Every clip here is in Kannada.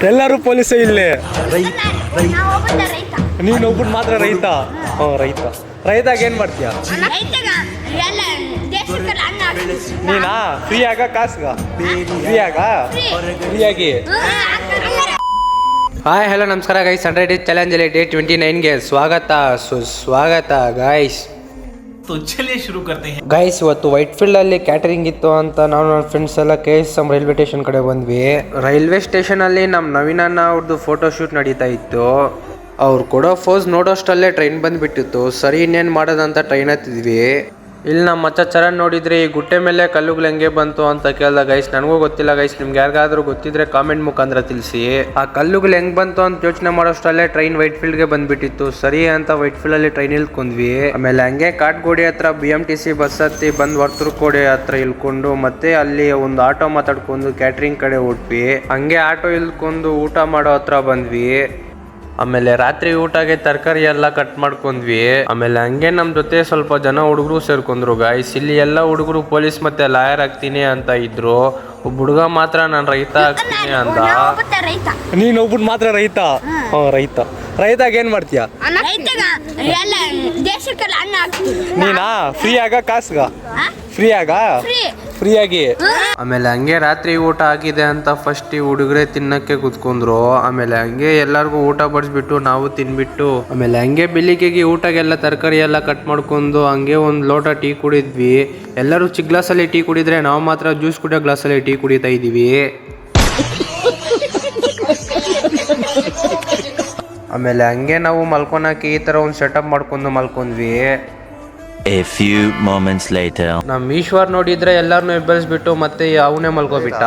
ಎಲ್ಲರೂ ಪೊಲೀಸೇ ಇಲ್ಲಿ. ನಾವೊಬ್ಬ ರೈತ. ನೀನು ಒಬ್ಬರು ಮಾತ್ರ ರೈತ. ರೈತ. ರೈತಾಗ ಏನು ಮಾಡ್ತೀಯ? ರೈತಗ ಎಲ್ಲ ದೇಶಕ್ಕೆಲ್ಲ ಅನ್ನ ಹಾಕ್ತೀವಿ. ನೀನಾ ಫ್ರೀಯಾಗ ಕಾಸ್ಗ ಫ್ರೀಯಾಗ ಫ್ರೀಯಾಗಿ. ಹಾಯ್ ಹಲೋ ನಮಸ್ಕಾರ ಗೈಸ್. 100 ಡೇಸ್ ಚಾಲೆಂಜಲ್ಲಿ ಡೇ 29ಗೆ ಸ್ವಾಗತ ಸುಸ್ವಾಗತ ಗೈಸ್. तो चलिए शुरू करते हैं ಗೈಸ್, ಇವತ್ತು ವೈಟ್ ಫೀಲ್ಡ್ ಅಲ್ಲಿ ಕ್ಯಾಟರಿಂಗ್ ಇತ್ತು ಅಂತ ನಾವು ನನ್ನ ಫ್ರೆಂಡ್ಸ್ ಎಲ್ಲ KSM ರೈಲ್ವೆ ಸ್ಟೇಷನ್ ಕಡೆ ಬಂದ್ವಿ. ರೈಲ್ವೆ ಸ್ಟೇಷನ್ ಅಲ್ಲಿ ನಮ್ಮ ನವೀನಣ್ಣ ಅವ್ರದ್ದು ಫೋಟೋ ಶೂಟ್ ನಡೀತಾ ಇತ್ತು. ಅವ್ರು ಕೊಡೋ ಫೋಸ್ ನೋಡೋಷ್ಟಲ್ಲೇ ಟ್ರೈನ್ ಬಂದ್ಬಿಟ್ಟಿತ್ತು. ಸರಿ ಇನ್ನೇನು ಮಾಡೋದಂತ ಟ್ರೈನ್ ಹತ್ತಿದ್ವಿ. ಇಲ್ಲಿ ನಮ್ಮ ಮಚ್ಚ ಚರಣ್ ನೋಡಿದ್ರೆ ಈ ಗುಟ್ಟೆ ಮೇಲೆ ಕಲ್ಲುಗಳು ಹೆಂಗೆ ಬಂತು ಅಂತ ಕೇಳ್ದ ಗೈಸ್. ನನಗೂ ಗೊತ್ತಿಲ್ಲ ಗೈಸ್, ನಿಮ್ಗೆ ಯಾರಿಗಾದ್ರೂ ಗೊತ್ತಿದ್ರೆ ಕಾಮೆಂಟ್ ಮುಖಾಂತರ ತಿಳಿಸಿ. ಆ ಕಲ್ಲುಗಳು ಹೆಂಗ್ ಬಂತು ಅಂತ ಯೋಚನೆ ಮಾಡೋಷ್ಟಲ್ಲೇ ಟ್ರೈನ್ ವೈಟ್ ಫೀಲ್ಡ್ಗೆ ಬಂದ್ಬಿಟ್ಟಿತ್ತು. ಸರಿ ಅಂತ ವೈಟ್ ಫೀಲ್ಡ್ ಅಲ್ಲಿ ಟ್ರೈನ್ ಇಳ್ಕೊಂಡ್ವಿ. ಆಮೇಲೆ ಹಂಗೆ ಕಾಟ್ಗೋಡಿ ಹತ್ರ BMTC ಬಸ್ ಹತ್ತಿ ಬಂದ್ ವರ್ತುರ್ಕೋಡಿ ಹತ್ರ ಇಳ್ಕೊಂಡು ಮತ್ತೆ ಅಲ್ಲಿ ಒಂದು ಆಟೋ ಮಾತಾಡ್ಕೊಂಡು ಕ್ಯಾಟ್ರಿಂಗ್ ಕಡೆ ಹೊಟ್ವಿ. ಹಂಗೆ ಆಟೋ ಇಳ್ಕೊಂಡು ಊಟ ಮಾಡೋ ಹತ್ರ ಬಂದ್ವಿ. ಆಮೇಲೆ ರಾತ್ರಿ ಊಟಕ್ಕೆ ತರಕಾರಿ ಎಲ್ಲ ಕಟ್ ಮಾಡ್ಕೊಂಡ್ವಿ. ಆಮೇಲೆ ಹಂಗೆ ನಮ್ ಜೊತೆ ಸ್ವಲ್ಪ ಜನ ಹುಡುಗರು ಸೇರ್ಕೊಂಡ್ರು ಗೈಸ್. ಇಲ್ಲಿ ಎಲ್ಲ ಹುಡುಗರು ಪೊಲೀಸ್ ಮತ್ತೆ ಲಾಯರ್ ಆಗ್ತೀನಿ ಅಂತ ಇದ್ರು. ಒಬ್ಬ ಹುಡುಗ ಮಾತ್ರ ನಾನು ರೈತ ಆಗ್ತೀನಿ ಅಂದ. ನಾವೊಬ್ಬ ರೈತ. ನೀನು ಒಬ್ಬರು ಮಾತ್ರ ರೈತ. ರೈತ. ರೈತಾಗ ಏನ್ ಮಾಡ್ತೀಯ? ರೈತಗ ಎಲ್ಲ ದೇಶಕ್ಕೆಲ್ಲ ಅನ್ನ ಹಾಕ್ತೀವಿ. ನೀನಾ ಫ್ರೀಯಾಗ ಕಾಸ್ಗ ಫ್ರೀಯಾಗ ಫ್ರೀಯಾಗಿ. ಆಮೇಲೆ ಹಂಗೆ ರಾತ್ರಿ ಊಟ ಆಗಿದೆ ಅಂತ ಫಸ್ಟ್ ಈ ಹುಡುಗರೇ ತಿನ್ನಕ್ಕೆ ಕುತ್ಕೊಂಡ್ರು. ಆಮೇಲೆ ಹಂಗೆ ಎಲ್ಲರಿಗೂ ಊಟ ಬಡಿಸ್ಬಿಟ್ಟು ನಾವು ತಿನ್ಬಿಟ್ಟು ಆಮೇಲೆ ಹಂಗೆ ಬೆಳಿಗ್ಗೆಗೆ ಊಟಗೆಲ್ಲ ತರಕಾರಿ ಎಲ್ಲ ಕಟ್ ಮಾಡ್ಕೊಂಡು ಹಂಗೆ ಒಂದು ಲೋಟ ಟೀ ಕುಡಿದ್ವಿ. ಎಲ್ಲರೂ ಚಿಕ್ಕ ಗ್ಲಾಸಲ್ಲಿ ಟೀ ಕುಡಿದ್ರೆ ನಾವು ಮಾತ್ರ ಜ್ಯೂಸ್ ಕುಡಿಯೋ ಗ್ಲಾಸಲ್ಲಿ ಟೀ ಕುಡಿತಾ ಇದೀವಿ. ಆಮೇಲೆ ಹಂಗೆ ನಾವು ಮಲ್ಕೊಳಕ್ಕೆ ಈ ತರ ಒಂದು ಸೆಟಪ್ ಮಾಡ್ಕೊಂಡು ಮಲ್ಕೊಂಡ್ವಿ. A few moments later. ನಮ್ಮ ಈಶ್ವರ್ ನೋಡಿದ್ರೆ ಎಲ್ಲಾರನ್ನೂ ಎಬ್ಬರಿಸ್ಬಿಟ್ಟು ಮತ್ತೆ ಅವನೇ ಮಲ್ಕೋಬಿಟ್ಟ.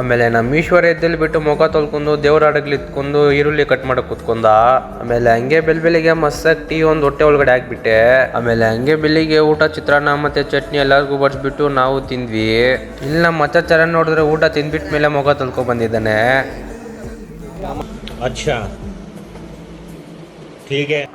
ಆಮೇಲೆ ನಮ್ಮ ಈಶ್ವರ ಎದ್ದಲ್ಲಿ ಬಿಟ್ಟು ಮುಖ ತೊಳ್ಕೊಂಡು ದೇವ್ರ ಅಡಗ್ಲಿ ಇತ್ಕೊಂಡು ಈರುಳ್ಳಿ ಕಟ್ ಮಾಡಕ್ ಕುತ್ಕೊಂಡ. ಆಮೇಲೆ ಹಂಗೆ ಬೆಳಿಗ್ಗೆ ಮಸ್ತಾಗಿ ಟೀ ಒಂದು ಹೊಟ್ಟೆ ಒಳಗಡೆ ಹಾಕ್ಬಿಟ್ಟೆ. ಆಮೇಲೆ ಹಂಗೆ ಬೆಳಿಗ್ಗೆ ಊಟ ಚಿತ್ರಾನ್ನ ಮತ್ತೆ ಚಟ್ನಿ ಎಲ್ಲರಿಗೂ ಬಡಿಸ್ಬಿಟ್ಟು ನಾವು ತಿಂದ್ವಿ. ಇಲ್ಲಿ ನಮ್ಮ ಮಚ್ಚ ಚರಣ್ ನೋಡಿದ್ರೆ ಊಟ ತಿಂದ್ಬಿಟ್ಟ ಮೇಲೆ ಮುಖ ತೊಳ್ಕೊ ಬಂದಿದ್ದಾನೆ.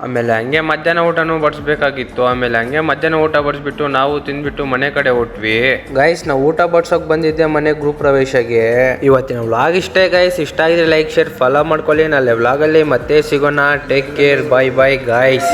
ಆಮೇಲೆ ಹಂಗೆ ಮಧ್ಯಾಹ್ನ ಊಟನೂ ಬಡಿಸ್ಬೇಕಾಗಿತ್ತು. ಆಮೇಲೆ ಹಂಗೆ ಮಧ್ಯಾಹ್ನ ಊಟ ಬಡಿಸ್ಬಿಟ್ಟು ನಾವು ತಿಂದ್ಬಿಟ್ಟು ಮನೆ ಕಡೆ ಹೊಟ್ವಿ. ಗೈಸ್, ನಾವು ಊಟ ಬಡ್ಸೋಕ್ ಬಂದಿದ್ದೆ ಮನೆ ಗ್ರೂಪ್ ಪ್ರವೇಶಗೆ. ಇವತ್ತಿನ ವ್ಲಾಗ್ ಇಷ್ಟೇ ಗೈಸ್. ಇಷ್ಟ ಆಗಿದ್ರೆ ಲೈಕ್ ಶೇರ್ ಫಾಲೋ ಮಾಡ್ಕೊಳ್ಳಿ. ನಾಳೆ ವ್ಲಾಗಲ್ಲಿ ಮತ್ತೆ ಸಿಗೋಣ. Take care. Bye bye guys.